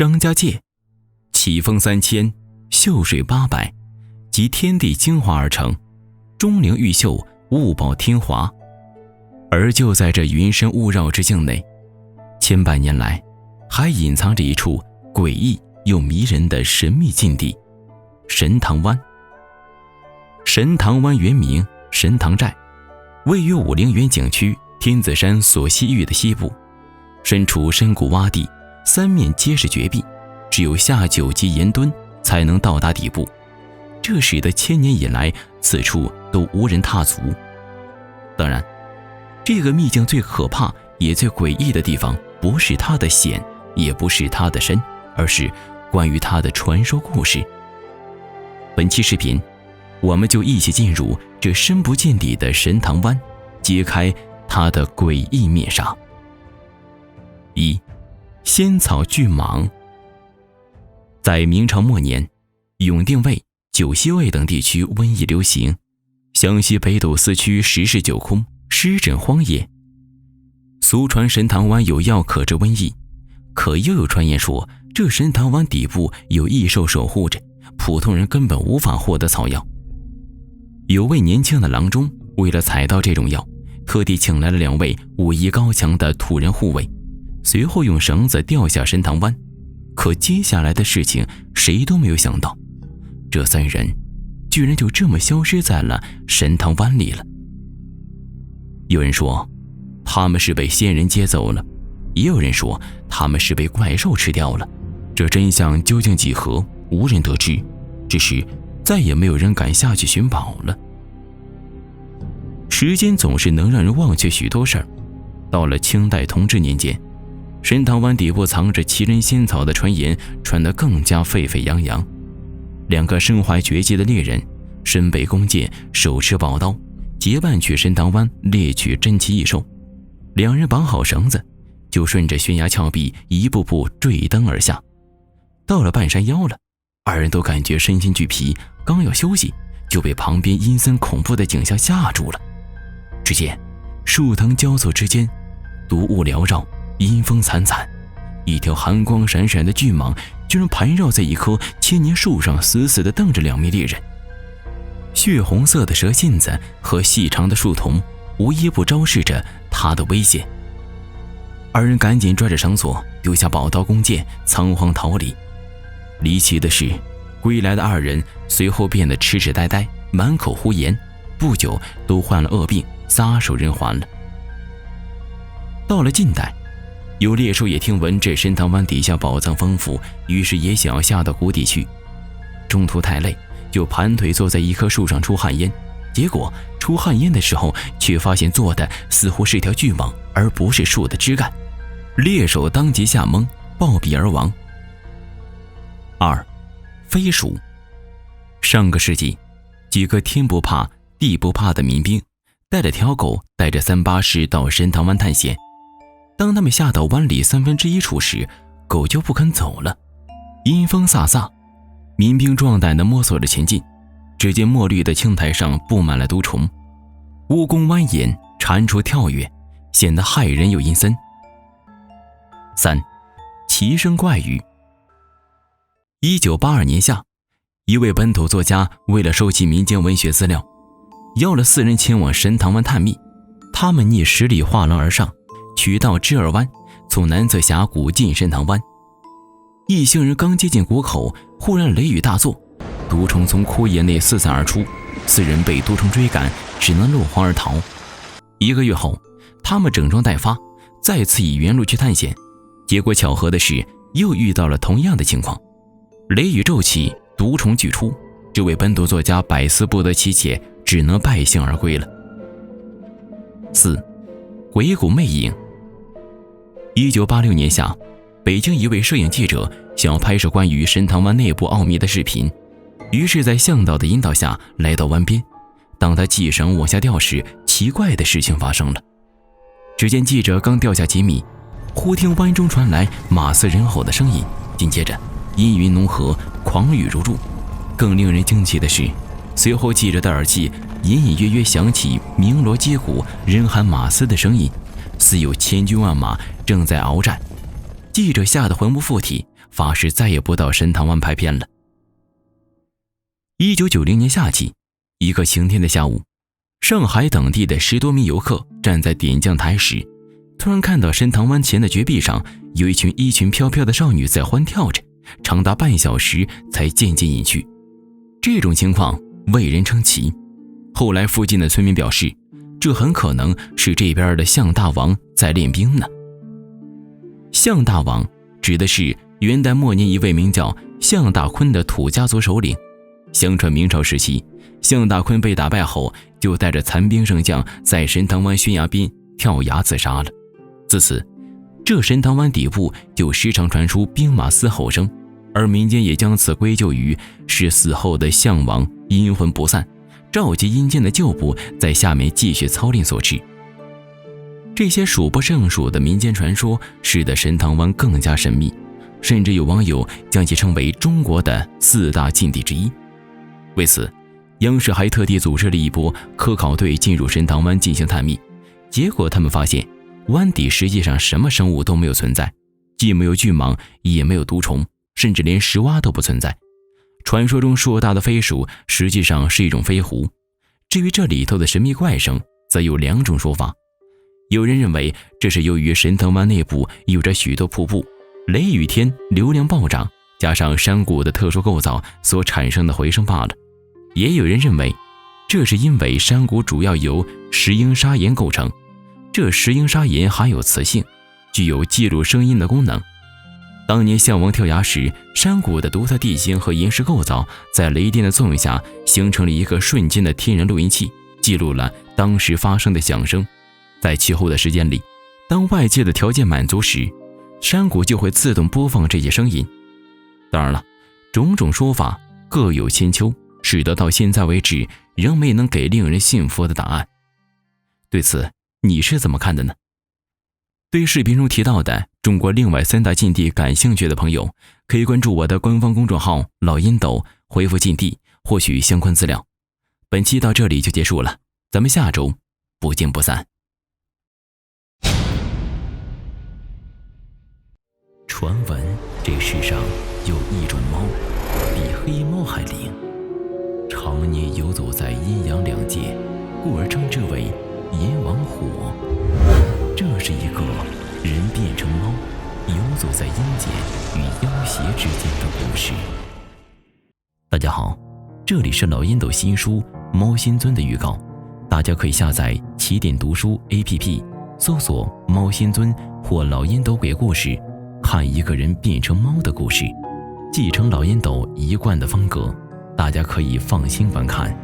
张家界，奇峰3000，秀水800，集天地精华而成，钟灵毓秀，物宝天华。而就在这云深雾绕之境内，千百年来还隐藏着一处诡异又迷人的神秘禁地——神堂湾。神堂湾原名神堂寨，位于武陵源景区天子山所西域的西部，身处深谷洼地，三面皆是绝壁，只有下9级岩墩才能到达底部，这使得千年以来此处都无人踏足。当然，这个秘境最可怕也最诡异的地方，不是它的险，也不是它的深，而是关于它的传说故事。本期视频，我们就一起进入这深不见底的神堂湾，揭开它的诡异面纱。1. 仙草巨蟒。在明朝末年，永定卫、九西卫等地区瘟疫流行，湘西北斗四区十室九空，湿疹荒野。俗传神堂湾有药可治瘟疫，可又有传言说这神堂湾底部有异兽守护着，普通人根本无法获得草药。有位年轻的郎中为了采到这种药，特地请来了2位武艺高强的土人护卫，随后用绳子吊下神堂湾。可接下来的事情谁都没有想到，这3人居然就这么消失在了神堂湾里了。有人说他们是被仙人接走了，也有人说他们是被怪兽吃掉了。这真相究竟几何，无人得知，只是再也没有人敢下去寻宝了。时间总是能让人忘却许多事儿。到了清代同治年间，神堂湾底部藏着奇人仙草的传言传得更加沸沸扬扬。2个身怀绝技的猎人，身背弓箭，手持宝刀，结伴去神堂湾猎取珍奇异兽。2人绑好绳子，就顺着悬崖峭壁一步步坠登而下。到了半山腰了，2人都感觉身心俱疲，刚要休息，就被旁边阴森恐怖的景象吓住了。只见树藤交错之间，毒雾缭绕，阴风惨惨，一条寒光闪闪的巨蟒居然盘绕在一棵千年树上，死死地瞪着2名猎人。血红色的蛇信子和细长的树瞳无一不昭示着他的危险。2人赶紧拽着绳索，丢下宝刀弓箭，仓皇逃离。离奇的是，归来的2人随后变得痴痴呆呆，满口胡言，不久都患了恶病，撒手人寰了。到了近代，有猎手也听闻这神堂湾底下宝藏丰富，于是也想要下到谷底去。中途太累，就盘腿坐在一棵树上出旱烟，结果出旱烟的时候，却发现坐的似乎是条巨蟒，而不是树的枝干。猎手当即吓懵，暴毙而亡。2. 飞鼠。上个世纪，几个天不怕地不怕的民兵带着条狗，带着3巴士到神堂湾探险。当他们下到湾里1/3处时，狗就不肯走了。阴风飒飒，民兵壮胆地摸索着前进，只见墨绿的青苔上布满了毒虫，蜈蚣蜿蜒，蟾蜍跳跃，显得骇人又阴森。3. 奇声怪语。1982年夏，一位本土作家为了收集民间文学资料，邀了4人前往神堂湾探秘。他们逆10里画廊而上，取道支尔湾，从南侧峡谷进神堂湾。一行人刚接近谷口，忽然雷雨大作，毒虫从枯叶内四散而出，4人被毒虫追赶，只能落荒而逃。1个月后，他们整装待发，再次以原路去探险。结果巧合的是，又遇到了同样的情况，雷雨骤起，毒虫俱出。这位本土作家百思不得其解，只能败兴而归了。4. 鬼谷魅影。1986年夏，北京一位摄影记者想要拍摄关于神堂湾内部奥秘的视频，于是在向导的引导下来到湾边。当他系绳往下掉时，奇怪的事情发生了。只见记者刚掉下几米，忽听湾中传来马嘶人吼的声音，紧接着阴云浓合，狂雨如注。更令人惊奇的是，随后记者的耳际隐隐约约响起鸣锣击鼓、人喊马嘶的声音，似有千军万马正在鏖战。记者吓得魂不附体，发誓再也不到神堂湾拍片了。1990年夏季，一个晴天的下午，上海等地的10多名游客站在点将台时，突然看到神堂湾前的绝壁上有一群衣裙飘飘的少女在欢跳着，长达半小时才渐渐隐去。这种情况为人称奇。后来附近的村民表示，这很可能是这边的象大王在练兵呢。象大王指的是元代末年一位名叫象大坤的土家族首领。相传明朝时期，象大坤被打败后，就带着残兵剩将在神堂湾悬崖边跳崖自杀了。自此，这神堂湾底部就时常传出兵马嘶吼声，而民间也将此归咎于是死后的象王阴魂不散，召集阴间的旧部在下面继续操练所致。这些数不胜数的民间传说使得神堂湾更加神秘，甚至有网友将其称为中国的4大禁地之一。为此，央视还特地组织了一波科考队进入神堂湾进行探秘，结果他们发现湾底实际上什么生物都没有存在，既没有巨蟒，也没有毒虫，甚至连石蛙都不存在。传说中硕大的飞鼠实际上是一种飞狐。至于这里头的神秘怪声，则有2种说法。有人认为这是由于神堂湾内部有着许多瀑布，雷雨天流量暴涨，加上山谷的特殊构造所产生的回声罢了。也有人认为这是因为山谷主要由石英砂岩构成，这石英砂岩含有磁性，具有记录声音的功能。当年象王跳崖时，山谷的独特地形和岩石构造在雷电的作用下形成了一个瞬间的天然录音器，记录了当时发生的响声。在其后的时间里，当外界的条件满足时，山谷就会自动播放这些声音。当然了，种种说法各有千秋，使得到现在为止仍没能给令人信服的答案。对此你是怎么看的呢？对视频中提到的中国另外3大禁地感兴趣的朋友，可以关注我的官方公众号老烟斗，回复禁地获取相关资料。本期到这里就结束了，咱们下周不见不散。传闻这世上有一种猫比黑猫还灵，常年游走在阴阳两界，故而称之为阎王火。这是一个人变成猫，游走在阴间与妖邪之间的故事。大家好，这里是老烟斗新书《猫新尊》的预告，大家可以下载起点读书 APP， 搜索《猫新尊》或老烟斗鬼故事，看一个人变成猫的故事，继承老烟斗一贯的风格，大家可以放心观看。